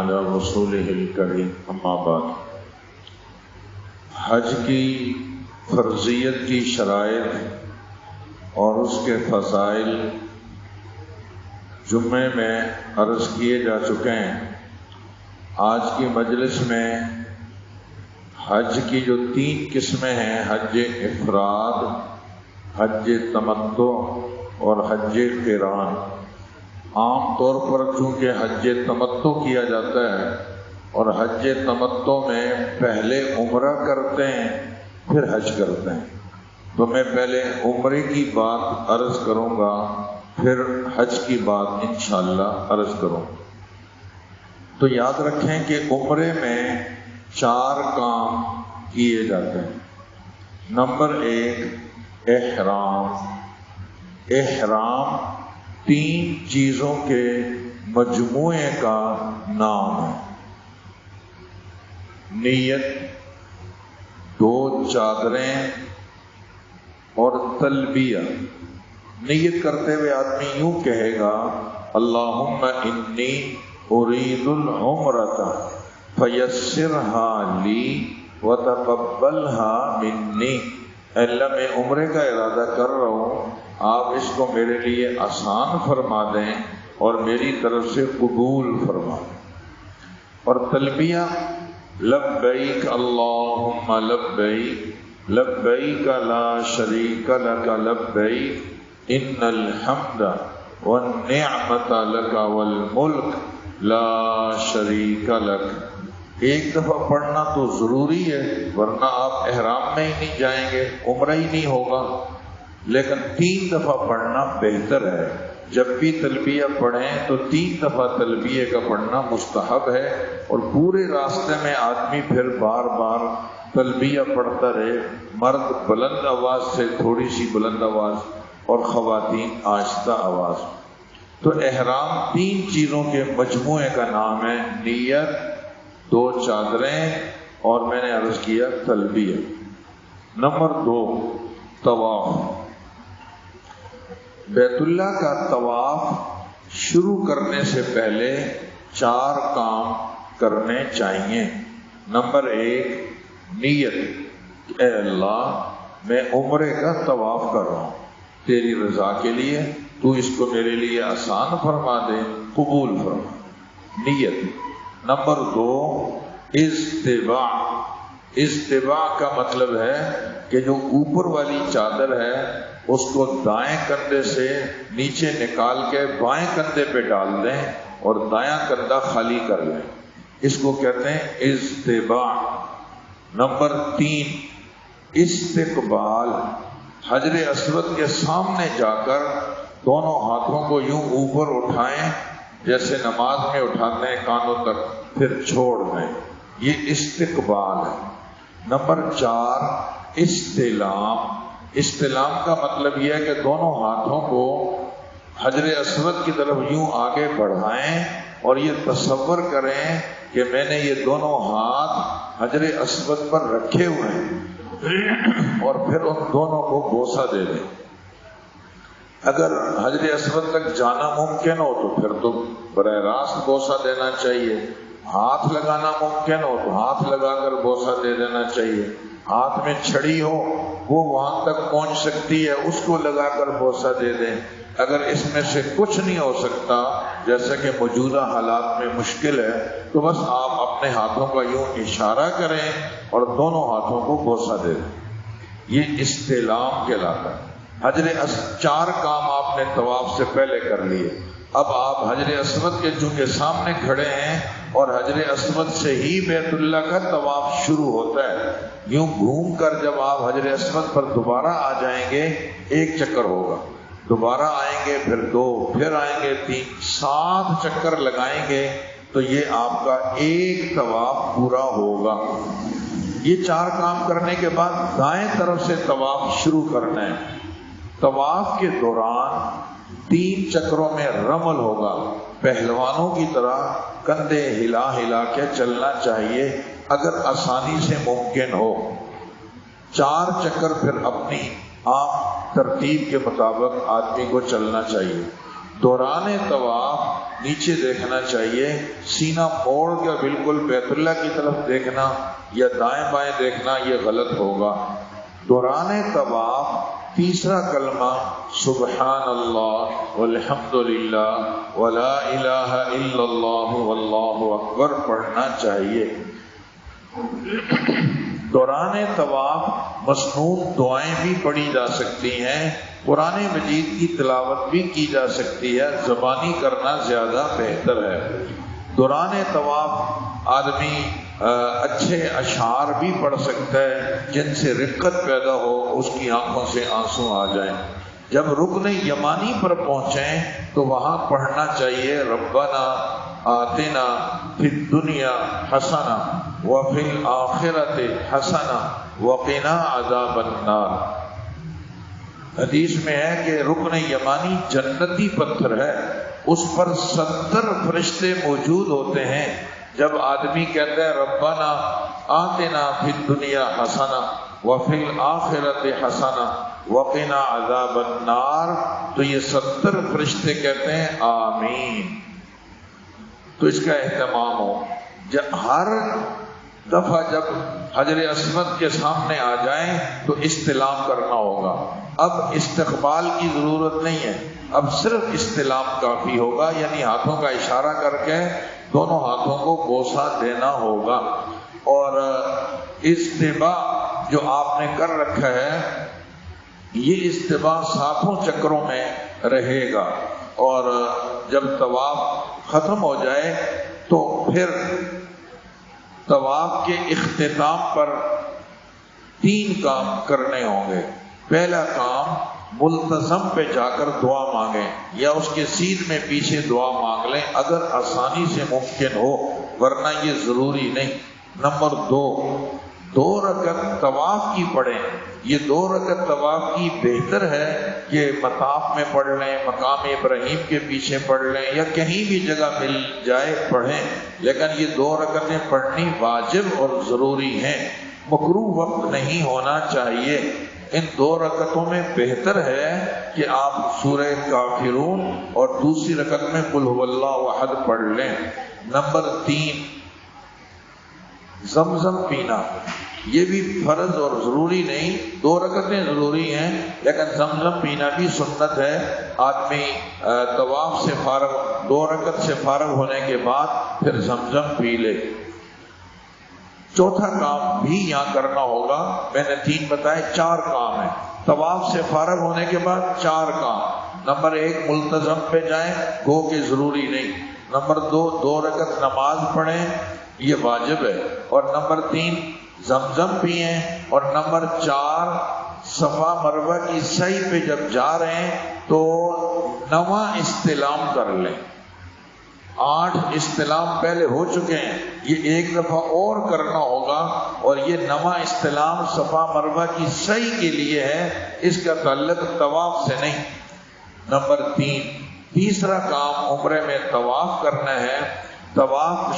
على رسوله الكريم اما بعد۔ حج کی فرضیت کی شرائط اور اس کے فضائل جمعے میں عرض کیے جا چکے ہیں۔ آج کی مجلس میں حج کی جو 3 قسمیں ہیں، حج افراد، حج تمتع اور حج قران۔ عام طور پر چونکہ حج تمتع کیا جاتا ہے اور حج تمتع میں پہلے عمرہ کرتے ہیں پھر حج کرتے ہیں، تو میں پہلے عمرے کی بات عرض کروں گا پھر حج کی بات انشاءاللہ عرض کروں گا۔ تو یاد رکھیں کہ عمرے میں 4 کام کیے جاتے ہیں۔ نمبر 1 احرام۔ احرام 3 چیزوں کے مجموعے کا نام ہے۔ نیت، 2 چادریں اور تلبیہ۔ نیت کرتے ہوئے آدمی یوں کہے گا اللہم انی ارید العمرۃ فیسرها لی وتقبلها منی۔ اللہ میں عمرے کا ارادہ کر رہا ہوں، آپ اس کو میرے لیے آسان فرما دیں اور میری طرف سے قبول فرما دیں۔ اور تلبیہ لبیک اللہم لبیک لبیک لا شریک لک لبیک ان الحمد والنعمت لک والملک لا شریک لک۔ ایک دفعہ پڑھنا تو ضروری ہے، ورنہ آپ احرام میں ہی نہیں جائیں گے، عمرہ ہی نہیں ہوگا، لیکن 3 دفعہ پڑھنا بہتر ہے۔ جب بھی تلبیہ پڑھیں تو 3 دفعہ تلبیہ کا پڑھنا مستحب ہے، اور پورے راستے میں آدمی پھر بار بار تلبیہ پڑھتا رہے، مرد بلند آواز سے، تھوڑی سی بلند آواز، اور خواتین آہستہ آواز۔ تو احرام 3 چیزوں کے مجموعے کا نام ہے، نیت، 2 چادریں اور میں نے عرض کیا تلبیہ۔ نمبر 2 طواف۔ بیت اللہ کا طواف شروع کرنے سے پہلے 4 کام کرنے چاہیے۔ نمبر 1 نیت، اے اللہ میں عمرے کا طواف کر رہا ہوں تیری رضا کے لیے، تو اس کو میرے لیے آسان فرما دے، قبول فرما، نیت۔ نمبر 2 استباع۔ استباع کا مطلب ہے کہ جو اوپر والی چادر ہے اس کو دائیں کندھے سے نیچے نکال کے بائیں کندھے پہ ڈال دیں اور دایاں کندھا خالی کر لیں، اس کو کہتے ہیں استباع۔ نمبر 3 استقبال۔ حجر اسود کے سامنے جا کر دونوں ہاتھوں کو یوں اوپر اٹھائیں جیسے نماز میں اٹھاتے ہیں کانوں تک، پھر چھوڑ دیں، یہ استقبال ہے۔ نمبر 4 استلام۔ استلام کا مطلب یہ ہے کہ دونوں ہاتھوں کو حجر اسود کی طرف یوں آگے بڑھائیں اور یہ تصور کریں کہ میں نے یہ دونوں ہاتھ حجر اسود پر رکھے ہوئے ہیں، اور پھر ان دونوں کو بوسہ دے دیں۔ اگر حجر اسود تک جانا ممکن ہو تو پھر تو براہ راست بوسہ دینا چاہیے، ہاتھ لگانا ممکن ہو تو ہاتھ لگا کر بوسہ دے دینا چاہیے، ہاتھ میں چھڑی ہو وہ وہاں تک پہنچ سکتی ہے اس کو لگا کر بوسہ دے دیں۔ اگر اس میں سے کچھ نہیں ہو سکتا، جیسا کہ موجودہ حالات میں مشکل ہے، تو بس آپ اپنے ہاتھوں کا یوں اشارہ کریں اور دونوں ہاتھوں کو بوسہ دے دیں، یہ استلام کہلاتا ہے۔ 4 کام آپ نے طواف سے پہلے کر لیے۔ اب آپ حجر اسود کے چونکہ سامنے کھڑے ہیں اور حجر اسود سے ہی بیت اللہ کا طواف شروع ہوتا ہے، یوں گھوم کر جب آپ حجر اسود پر دوبارہ آ جائیں گے 1 چکر ہوگا، دوبارہ آئیں گے پھر 2، پھر آئیں گے 3، 7 چکر لگائیں گے تو یہ آپ کا 1 طواف پورا ہوگا۔ یہ 4 کام کرنے کے بعد دائیں طرف سے طواف شروع کرنا ہے۔ طواف کے دوران 3 چکروں میں رمل ہوگا، پہلوانوں کی طرح کندھے ہلا ہلا کے چلنا چاہیے اگر آسانی سے ممکن ہو۔ 4 چکر پھر اپنی عام ترتیب کے مطابق آدمی کو چلنا چاہیے۔ دوران طواف نیچے دیکھنا چاہیے، سینہ موڑ کے بالکل بیت اللہ کی طرف دیکھنا یا دائیں بائیں دیکھنا یہ غلط ہوگا۔ دوران طواف تیسرا کلمہ سبحان اللہ والحمد للہ ولا الہ الا اللہ واللہ اکبر پڑھنا چاہیے۔ دوران طواف مسنون دعائیں بھی پڑھی جا سکتی ہیں، قرآن مجید کی تلاوت بھی کی جا سکتی ہے، زبانی کرنا زیادہ بہتر ہے۔ دوران طواف آدمی اچھے اشعار بھی پڑھ سکتا ہے جن سے رقت پیدا ہو، اس کی آنکھوں سے آنسو آ جائیں۔ جب رکن یمانی پر پہنچیں تو وہاں پڑھنا چاہیے ربنا آتنا فی الدنیا حسنہ وفی الآخرۃ حسنہ وقنا عذاب النار۔ حدیث میں ہے کہ رکن یمانی جنتی پتھر ہے، اس پر 70 فرشتے موجود ہوتے ہیں۔ جب آدمی کہتا ہے ربنا آتنا فی الدنیا حسنہ وفی الآخرۃ حسنہ وقنا عذاب النار، تو یہ 70 فرشتے کہتے ہیں آمین۔ تو اس کا اہتمام ہو، ہر دفعہ جب حجر اسود کے سامنے آ جائیں تو استلام کرنا ہوگا۔ اب استقبال کی ضرورت نہیں ہے، اب صرف استلام کافی ہوگا، یعنی ہاتھوں کا اشارہ کر کے دونوں ہاتھوں کو بوسہ دینا ہوگا۔ اور استباء جو آپ نے کر رکھا ہے یہ استباء 7 چکروں میں رہے گا، اور جب طواف ختم ہو جائے تو پھر طواف کے اختتام پر 3 کام کرنے ہوں گے۔ پہلا کام ملتزم پہ جا کر دعا مانگیں یا اس کے سین میں پیچھے دعا مانگ لیں اگر آسانی سے ممکن ہو، ورنہ یہ ضروری نہیں۔ نمبر 2 رکعت طواف کی پڑھیں۔ یہ 2 رکعت طواف کی بہتر ہے کہ مطاف میں پڑھ لیں، مقام ابراہیم کے پیچھے پڑھ لیں، یا کہیں بھی جگہ مل جائے پڑھیں، لیکن یہ 2 رکعتیں پڑھنی واجب اور ضروری ہیں، مکروہ وقت نہیں ہونا چاہیے۔ ان 2 رکعتوں میں بہتر ہے کہ آپ سورہ کافرون اور دوسری رکعت میں قل هو اللہ احد پڑھ لیں۔ نمبر 3 زمزم پینا، یہ بھی فرض اور ضروری نہیں، 2 رکعتیں ضروری ہیں لیکن زمزم پینا بھی سنت ہے۔ آدمی طواف سے فارغ 2 رکعت سے فارغ ہونے کے بعد پھر زمزم پی لے۔ چوتھا کام بھی یہاں کرنا ہوگا، میں نے 3 بتائے، 4 کام ہیں طواف سے فارغ ہونے کے بعد 4 کام۔ نمبر 1 ملتزم پہ جائیں، گو کہ ضروری نہیں۔ نمبر 2 رکعت نماز پڑھیں، یہ واجب ہے۔ اور نمبر 3 زمزم پئیں، اور نمبر 4 صفا مروہ کی سعی پہ جب جا رہے ہیں تو 9واں استلام کر لیں۔ 8 استلام پہلے ہو چکے ہیں، یہ 1 دفعہ اور کرنا ہوگا، اور یہ 9واں استلام صفا مروہ کی سعی کے لیے ہے، اس کا تعلق طواف سے نہیں۔ نمبر 3 تیسرا کام عمرے میں طواف کرنا ہے۔ طواف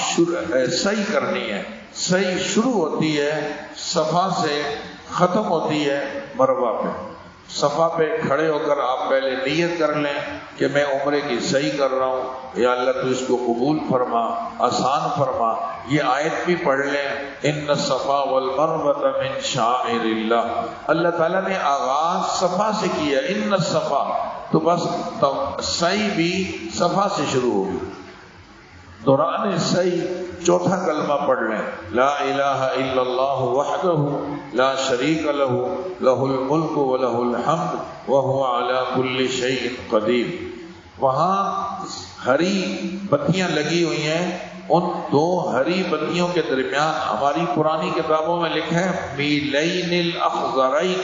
سعی کرنی ہے، سعی شروع ہوتی ہے صفا سے، ختم ہوتی ہے مروہ پہ۔ صفا پہ کھڑے ہو کر آپ پہلے نیت کر لیں کہ میں عمرے کی سعی کر رہا ہوں، یا اللہ تو اس کو قبول فرما، آسان فرما۔ یہ آیت بھی پڑھ لیں، ان الصفا والمروہ من شعائر اللہ۔ اللہ تعالیٰ نے آغاز صفا سے کیا، ان الصفا، تو بس سعی بھی صفا سے شروع ہوگی۔ دوران سعی چوتھا کلمہ پڑھ لیں، لا الہ الا اللہ وحدہ لا شریک لہ لہ الملک ولہ الحمد وہو علی کل شیء قدیر۔ وہاں ہری بتیاں لگی ہوئی ہیں، ان 2 ہری بتیوں کے درمیان ہماری پرانی کتابوں میں لکھا ہے میلین الاخضرین،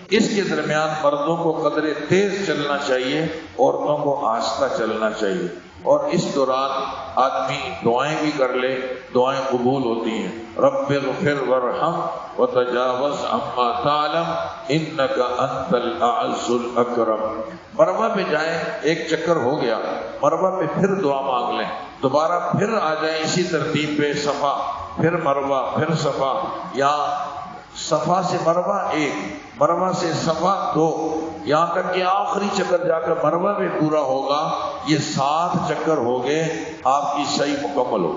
اس کے درمیان مردوں کو قدرے تیز چلنا چاہیے، عورتوں کو آہستہ چلنا چاہیے، اور اس دوران آدمی دعائیں بھی کر لے، دعائیں قبول ہوتی ہیں۔ رب اغفر وارحم وتجاوز عما تعلم انک انت الاعز الاکرم۔ مروہ پہ جائیں، 1 چکر ہو گیا، مروہ پہ پھر دعا مانگ لیں، دوبارہ پھر آ جائیں اسی ترتیب پہ، صفا پھر مروہ پھر صفا، یا صفا سے مروہ 1، مروہ سے صفا 2، یہاں تک کہ آخری چکر جا کر مروہ میں پورا ہوگا، یہ 7 چکر ہو گئے، آپ کی سعی مکمل ہو۔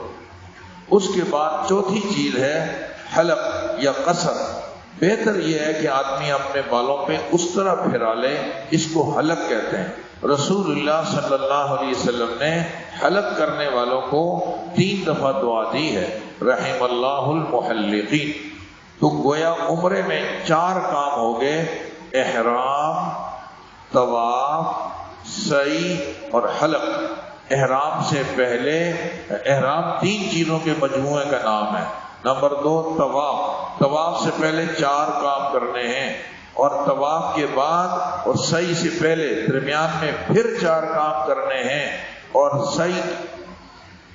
اس کے بعد چوتھی چیز ہے حلق یا قصر۔ بہتر یہ ہے کہ آدمی اپنے بالوں پہ اس طرح پھرا لے، اس کو حلق کہتے ہیں۔ رسول اللہ صلی اللہ علیہ وسلم نے حلق کرنے والوں کو 3 دفعہ دعا دی ہے، رحم اللہ المحلقین۔ تو گویا عمرے میں 4 کام ہو گئے، احرام، طواف، سعی اور حلق۔ احرام سے پہلے، احرام 3 چیزوں کے مجموعے کا نام ہے۔ نمبر 2 طواف، طواف سے پہلے 4 کام کرنے ہیں، اور طواف کے بعد اور سعی سے پہلے درمیان میں پھر 4 کام کرنے ہیں، اور سعی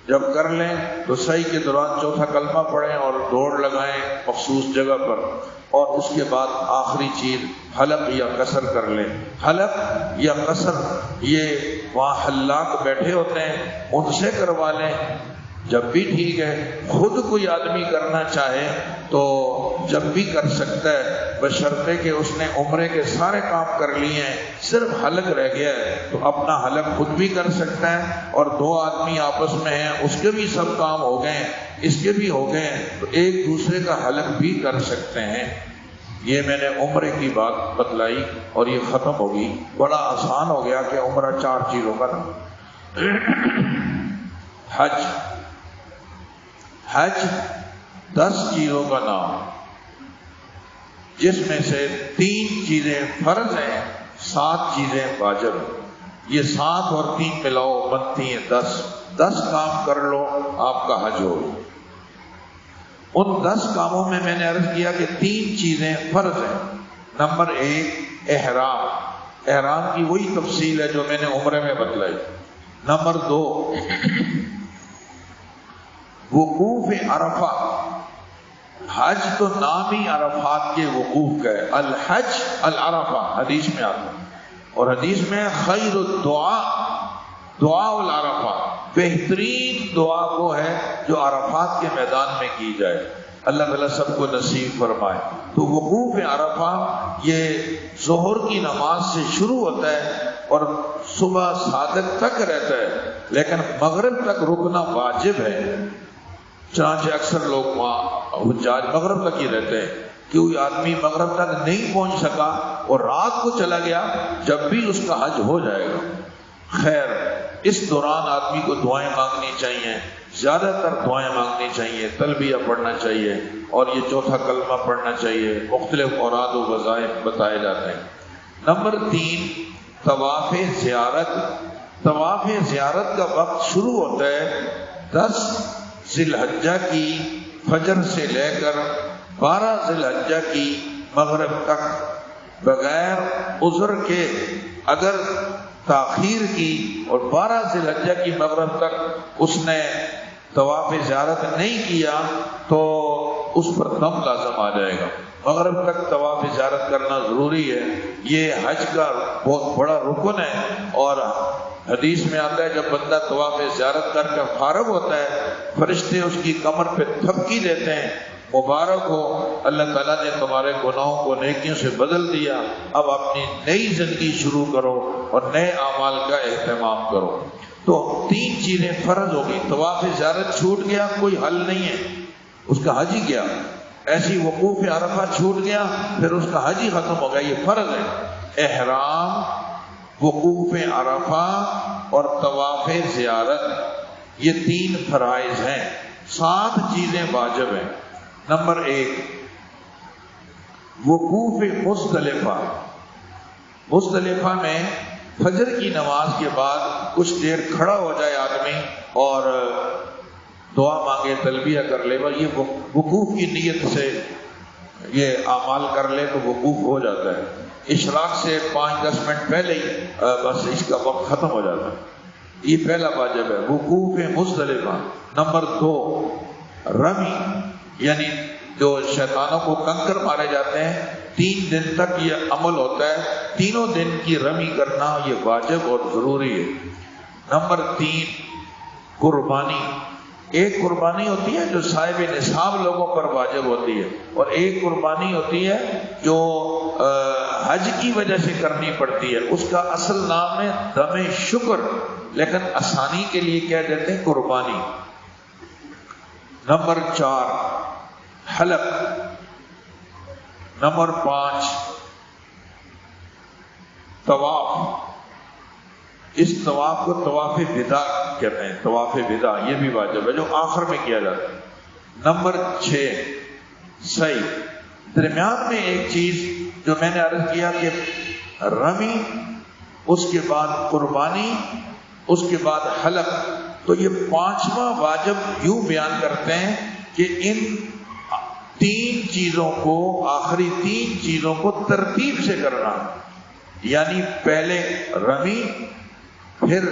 جب کر لیں تو سعی کے دوران چوتھا کلمہ پڑھیں اور دوڑ لگائیں مخصوص جگہ پر، اور اس کے بعد آخری چیز حلق یا قصر کر لیں۔ حلق یا قصر یہ وہاں حلاق بیٹھے ہوتے ہیں، ان سے کروا لیں جب بھی ٹھیک ہے۔ خود کوئی آدمی کرنا چاہے تو جب بھی کر سکتا ہے، بشرطے کہ اس نے عمرے کے سارے کام کر لیے ہیں، صرف حلق رہ گیا ہے تو اپنا حلق خود بھی کر سکتا ہے، اور 2 آدمی آپس میں ہیں، اس کے بھی سب کام ہو گئے، اس کے بھی ہو گئے، تو ایک دوسرے کا حلق بھی کر سکتے ہیں۔ یہ میں نے عمرے کی بات بتلائی اور یہ ختم ہوگی۔ بڑا آسان ہو گیا کہ عمرہ 4 چیزوں کا نام۔ حج، حج 10 چیزوں کا نام، جس میں سے 3 چیزیں فرض ہیں، 7 چیزیں واجب ہیں۔ یہ 7 اور 3 ملاؤ بنتی ہیں 10۔ 10 کام کر لو آپ کا حج ہو۔ ان 10 کاموں میں نے عرض کیا کہ 3 چیزیں فرض ہیں۔ نمبر 1 احرام، احرام کی وہی تفصیل ہے جو میں نے عمرے میں بتلائی۔ نمبر 2 وقوف عرفہ، حج تو نام ہی عرفات کے وقوف کا ہے، الحج العرفہ حدیث میں آتا ہے، اور حدیث میں خیر الدعاء دعاء العرفہ، بہترین دعا وہ ہے جو عرفات کے میدان میں کی جائے۔ اللہ تعالیٰ سب کو نصیب فرمائے۔ تو وقوف عرفہ یہ ظہر کی نماز سے شروع ہوتا ہے اور صبح صادق تک رہتا ہے، لیکن مغرب تک رکنا واجب ہے۔ چنانچہ اکثر لوگ وہاں حجاج مغرب تک ہی رہتے ہیں۔ کوئی آدمی مغرب تک نہیں پہنچ سکا اور رات کو چلا گیا، جب بھی اس کا حج ہو جائے گا۔ خیر، اس دوران آدمی کو دعائیں مانگنی چاہیے، زیادہ تر دعائیں مانگنی چاہیے، تلبیہ پڑھنا چاہیے، اور یہ چوتھا کلمہ پڑھنا چاہیے، مختلف اوراد و وظائف بتائے جاتے ہیں۔ نمبر 3 طواف زیارت۔ طواف زیارت کا وقت شروع ہوتا ہے 10 ذی الحجہ کی فجر سے لے کر 12 ذی الحجہ کی مغرب تک، بغیر عذر کے اگر تاخیر کی اور 12 ذی الحجہ کی مغرب تک اس نے طواف زیارت نہیں کیا تو اس پر دم لازم آ جائے گا۔ مغرب تک طواف زیارت کرنا ضروری ہے، یہ حج کا بہت بڑا رکن ہے، اور حدیث میں آتا ہے جب بندہ طواف زیارت کر کے فارغ ہوتا ہے، فرشتے اس کی کمر پہ تھپکی دیتے ہیں، مبارک ہو، اللہ تعالیٰ نے تمہارے گناہوں کو نیکیوں سے بدل دیا، اب اپنی نئی زندگی شروع کرو اور نئے اعمال کا اہتمام کرو۔ تو 3 چیزیں فرض ہوگی۔ طواف زیارت چھوٹ گیا کوئی حل نہیں ہے، اس کا حج ہی گیا۔ ایسی وقوف عرفہ چھوٹ گیا پھر اس کا حج ہی ختم ہو گیا، یہ فرض ہے۔ احرام، وقوف عرفہ اور طواف زیارت، یہ 3 فرائض ہیں، 7 چیزیں واجب ہیں۔ نمبر 1 وقوف مزدلفہ۔ مزدلفہ میں فجر کی نماز کے بعد کچھ دیر کھڑا ہو جائے آدمی اور دعا مانگے، تلبیہ کر لے، یہ وقوف کی نیت سے یہ اعمال کر لے تو وقوف ہو جاتا ہے۔ اشراق سے 5-10 منٹ پہلے ہی بس اس کا وقت ختم ہو جاتا ہے۔ یہ پہلا واجب ہے، وقوف مزدلفہ۔ نمبر 2 رمی، یعنی جو شیطانوں کو کنکر مارے جاتے ہیں 3 دن تک یہ عمل ہوتا ہے، تینوں دن کی رمی کرنا یہ واجب اور ضروری ہے۔ نمبر 3 قربانی، ایک قربانی ہوتی ہے جو صاحب نصاب لوگوں پر واجب ہوتی ہے، اور ایک قربانی ہوتی ہے جو حج کی وجہ سے کرنی پڑتی ہے. اس کا اصل نام ہے دم شکر، لیکن آسانی کے لیے کہہ دیتے ہیں قربانی. نمبر 4 حلق. نمبر 5 طواف. اس طواف کو طواف وداع کہتے ہیں. طواف وداع یہ بھی واجب ہے جو آخر میں کیا جاتا ہے. نمبر 6 سعی. درمیان میں ایک چیز جو میں نے عرض کیا کہ رمی، اس کے بعد قربانی، اس کے بعد حلق. تو یہ 5واں واجب یوں بیان کرتے ہیں کہ ان 3 چیزوں کو، آخری 3 چیزوں کو ترتیب سے کرنا. یعنی پہلے رمی، پھر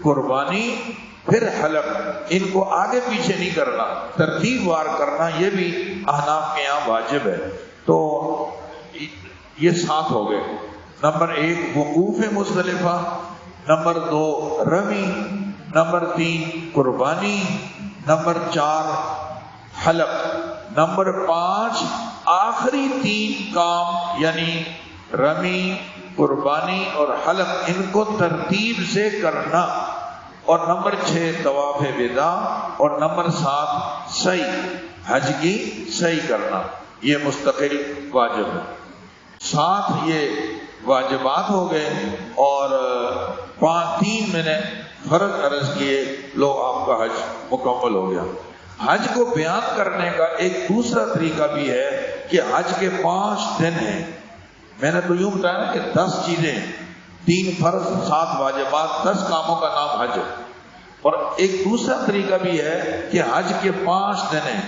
قربانی، پھر حلق. ان کو آگے پیچھے نہیں کرنا، ترتیب وار کرنا. یہ بھی احناف کے یہاں واجب ہے. تو یہ 7 ہو گئے. نمبر 1 وقوف مزدلفہ، نمبر 2 رمی، نمبر 3 قربانی، نمبر 4 حلق، نمبر 5 آخری 3 کام یعنی رمی، قربانی اور حلق، ان کو ترتیب سے کرنا. اور نمبر 6 طواف وداع، اور نمبر 7 سعی، حج کی سعی کرنا. یہ مستقل واجب ہے. 7 یہ واجبات ہو گئے، اور 3 میں نے فرض عرض کیے. لو آپ کا حج مکمل ہو گیا. حج کو بیان کرنے کا ایک دوسرا طریقہ بھی ہے کہ حج کے 5 دن ہیں. میں نے تو یوں بتایا نا کہ 10 چیزیں، 3 فرض 7 واجبات، 10 کاموں کا نام حج ہے. اور ایک دوسرا طریقہ بھی ہے کہ حج کے 5 دن ہیں،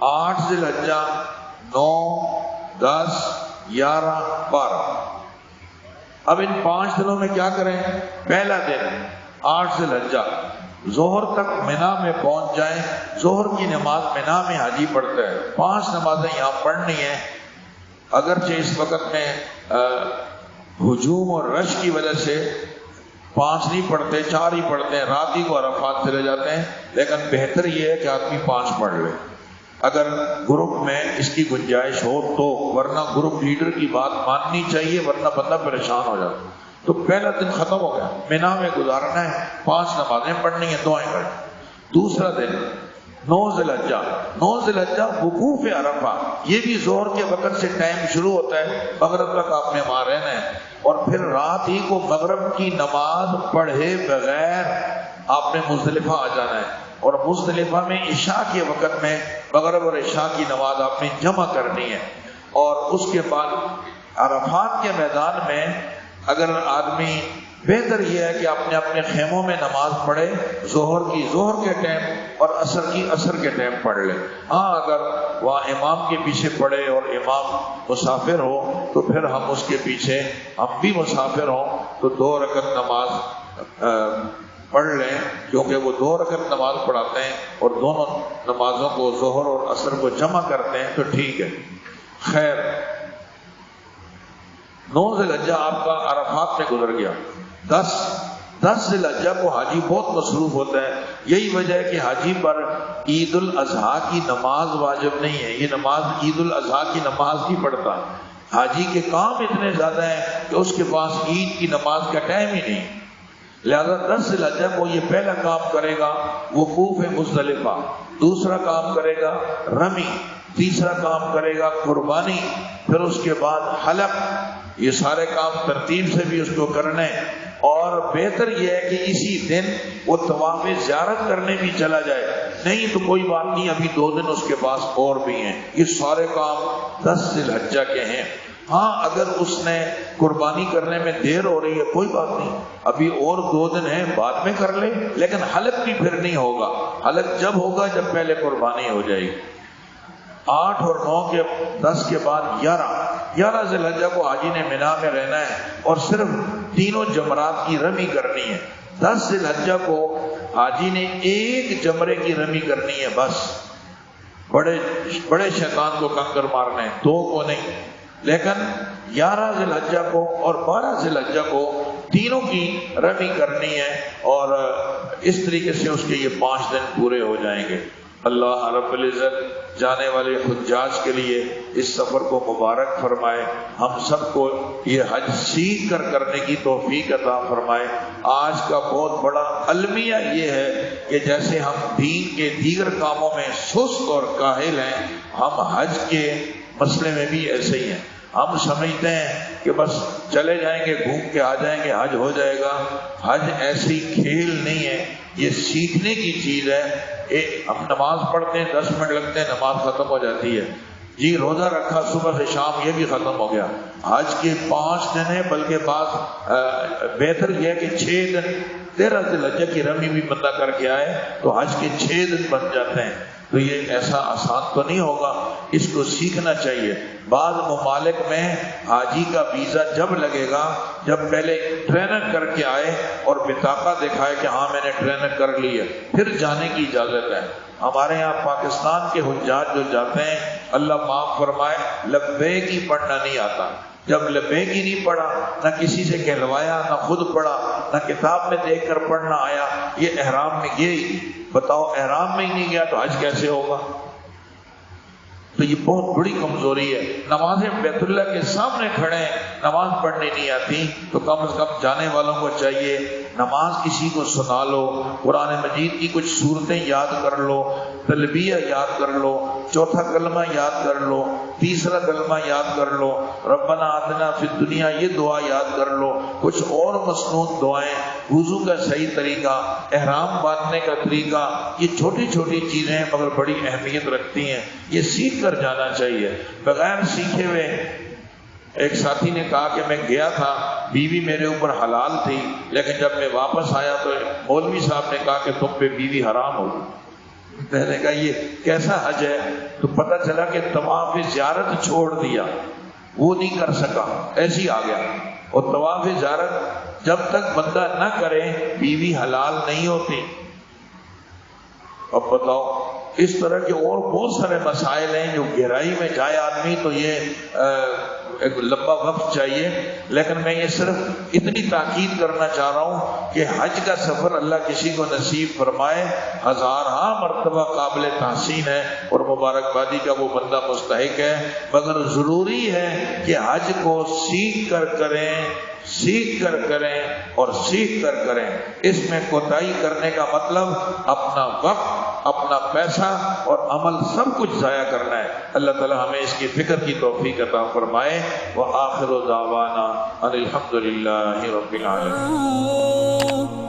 8 ذی الحجہ، 9، 10، 11، 12. اب ان 5 دنوں میں کیا کریں؟ پہلا دن 8 ذی الحجہ، ظہر تک مینا میں پہنچ جائیں. ظہر کی نماز مینا میں حاجی پڑھتا ہے. 5 نمازیں یہاں پڑھنی ہیں. اگرچہ اس وقت میں ہجوم اور رش کی وجہ سے 5 نہیں پڑھتے، 4 ہی پڑھتے ہیں، رات ہی کو عرفات چلے جاتے ہیں. لیکن بہتر یہ ہے کہ آدمی 5 پڑھ لے اگر گروپ میں اس کی گنجائش ہو تو، ورنہ گروپ لیڈر کی بات ماننی چاہیے، ورنہ بندہ پریشان ہو جاتا. تو پہلا دن ختم ہو گیا، مینا میں گزارنا ہے، 5 نمازیں پڑھنی ہیں، دعائیں کرنی. دوسرا دن 9 ذی الحجہ. 9 ذی الحجہ وقوف عرفہ. یہ بھی ظہر کے وقت سے ٹائم شروع ہوتا ہے، مغرب تک آپ نے وہاں رہنا ہے، اور پھر رات ہی کو مغرب کی نماز پڑھے بغیر آپ نے مزدلفہ آ جانا ہے. اور مزدلفہ میں عشاء کے وقت میں مغرب اور عشاء کی نماز آپ نے جمع کرنی ہے. اور اس کے بعد عرفات کے میدان میں اگر آدمی، بہتر یہ ہے کہ اپنے اپنے خیموں میں نماز پڑھے، ظہر کی ظہر کے ٹائم اور عصر کی عصر کے ٹائم پڑھ لے. ہاں اگر وہاں امام کے پیچھے پڑھے اور امام مسافر ہو تو پھر ہم اس کے پیچھے، ہم بھی مسافر ہوں تو 2 رکعت نماز پڑھ لیں، کیونکہ وہ 2 رکعت نماز پڑھاتے ہیں اور دونوں نمازوں کو، ظہر اور عصر کو جمع کرتے ہیں، تو ٹھیک ہے. خیر 9 ذی الحجہ آپ کا عرفات میں گزر گیا. 10 ذی الحجہ کو حاجی بہت مصروف ہوتا ہے. یہی وجہ ہے کہ حاجی پر عید الاضحیٰ کی نماز واجب نہیں ہے. یہ نماز عید الاضحیٰ کی نماز نہیں پڑھتا. حاجی کے کام اتنے زیادہ ہیں کہ اس کے پاس عید کی نماز کا ٹائم ہی نہیں. لہذا 10 ذی الحجہ کو یہ پہلا کام کرے گا وقوف مزدلفہ، دوسرا کام کرے گا رمی، تیسرا کام کرے گا قربانی، پھر اس کے بعد حلق. یہ سارے کام ترتیب سے بھی اس کو کرنے. اور بہتر یہ ہے کہ اسی دن وہ طواف زیارت کرنے بھی چلا جائے. نہیں تو کوئی بات نہیں، ابھی 2 دن اس کے پاس اور بھی ہیں. یہ سارے کام 10 ذی الحجہ کے ہیں. ہاں اگر اس نے قربانی کرنے میں دیر ہو رہی ہے کوئی بات نہیں، ابھی اور 2 دن ہیں، بعد میں کر لے. لیکن حلق بھی پھر نہیں ہوگا. حلق جب ہوگا جب پہلے قربانی ہو جائے گی. 8 اور 9 کے 10 کے بعد 11 ذی الحجہ کو حاجی نے مینا میں رہنا ہے اور صرف تینوں جمرات کی رمی کرنی ہے. 10 ذی الحجہ کو حاجی نے ایک جمرے کی رمی کرنی ہے بس. بڑے شیطان کو کنکر مارنے ہیں، 2 کو نہیں. لیکن 11 ذی الحجہ کو اور 12 ذی الحجہ کو تینوں کی رمی کرنی ہے، اور اس طریقے سے اس کے یہ 5 دن پورے ہو جائیں گے۔ اللہ رب العزت جانے والے حجاج کے لیے اس سفر کو مبارک فرمائے، ہم سب کو یہ حج سیکھ کر کرنے کی توفیق عطا فرمائے۔ آج کا بہت بڑا المیہ یہ ہے کہ جیسے ہم دین کے دیگر کاموں میں سست اور کاہل ہیں، ہم حج کے مسئلے میں بھی ایسے ہی ہیں۔ ہم سمجھتے ہیں کہ بس چلے جائیں گے، گھوم کے آ جائیں گے، حج ہو جائے گا۔ حج ایسی کھیل نہیں ہے، یہ سیکھنے کی چیز ہے۔ ہم نماز پڑھتے ہیں، 10 منٹ لگتے ہیں، نماز ختم ہو جاتی ہے۔ جی روزہ رکھا صبح سے شام، یہ بھی ختم ہو گیا۔ حج کے 5 دن ہیں، بلکہ بعض بہتر یہ ہے کہ 6 دن، 13 ذی الحجہ کی رمی بھی بندہ کر کے آئے تو حج کے 6 دن بن جاتے ہیں۔ تو یہ ایسا آسان تو نہیں ہوگا، اس کو سیکھنا چاہیے۔ بعض ممالک میں حاجی کا ویزا جب لگے گا جب پہلے ٹریننگ کر کے آئے اور بطاقہ دکھائے کہ ہاں میں نے ٹریننگ کر لی ہے، پھر جانے کی اجازت ہے۔ ہمارے یہاں پاکستان کے حجاج جو جاتے ہیں، اللہ معاف فرمائے، لبیک ہی پڑھنا نہیں آتا۔ جب لبیک ہی نہیں پڑھا، نہ کسی سے کہلوایا، نہ خود پڑھا، نہ کتاب میں دیکھ کر پڑھنا آیا، یہ احرام میں یہ بتاؤ، احرام میں ہی نہیں گیا تو حج کیسے ہوگا؟ تو یہ بہت بڑی کمزوری ہے۔ نمازیں بیت اللہ کے سامنے کھڑے ہیں، نماز پڑھنے نہیں آتی، تو کم از کم جانے والوں کو چاہیے نماز کسی کو سنا لو، قرآن مجید کی کچھ صورتیں یاد کر لو، تلبیہ یاد کر لو، چوتھا کلمہ یاد کر لو، تیسرا کلمہ یاد کر لو، ربنا آتنا فی الدنیا، یہ دعا یاد کر لو، کچھ اور مسنون دعائیں، وضو کا صحیح طریقہ، احرام باندھنے کا طریقہ، یہ چھوٹی چھوٹی چیزیں مگر بڑی اہمیت رکھتی ہیں، یہ سیکھ کر جانا چاہیے۔ بغیر سیکھے ہوئے ایک ساتھی نے کہا کہ میں گیا تھا، بیوی میرے اوپر حلال تھی، لیکن جب میں واپس آیا تو مولوی صاحب نے کہا کہ تم پہ بیوی حرام ہوگی۔ میں نے کہا یہ کیسا حج ہے؟ تو پتہ چلا کہ طواف زیارت چھوڑ دیا، وہ نہیں کر سکا، ایسے ہی آ گیا۔ اور طواف زیارت جب تک بندہ نہ کرے بیوی حلال نہیں ہوتی۔ اب بتاؤ، اس طرح کے اور بہت سارے مسائل ہیں جو گہرائی میں جائے آدمی تو یہ ایک لمبا وقت چاہیے، لیکن میں یہ صرف اتنی تاکید کرنا چاہ رہا ہوں کہ حج کا سفر اللہ کسی کو نصیب فرمائے، ہزارہا مرتبہ قابل تحسین ہے اور مبارکبادی کا وہ بندہ مستحق ہے، مگر ضروری ہے کہ حج کو سیکھ کر کریں، سیکھ کر کریں اور سیکھ کر کریں۔ اس میں کوتاہی کرنے کا مطلب اپنا وقت، اپنا پیسہ اور عمل سب کچھ ضائع کرنا ہے۔ اللہ تعالی ہمیں اس کی فکر کی توفیق عطا فرمائے۔ وآخر دعوانا ان الحمد للہ رب العالمین۔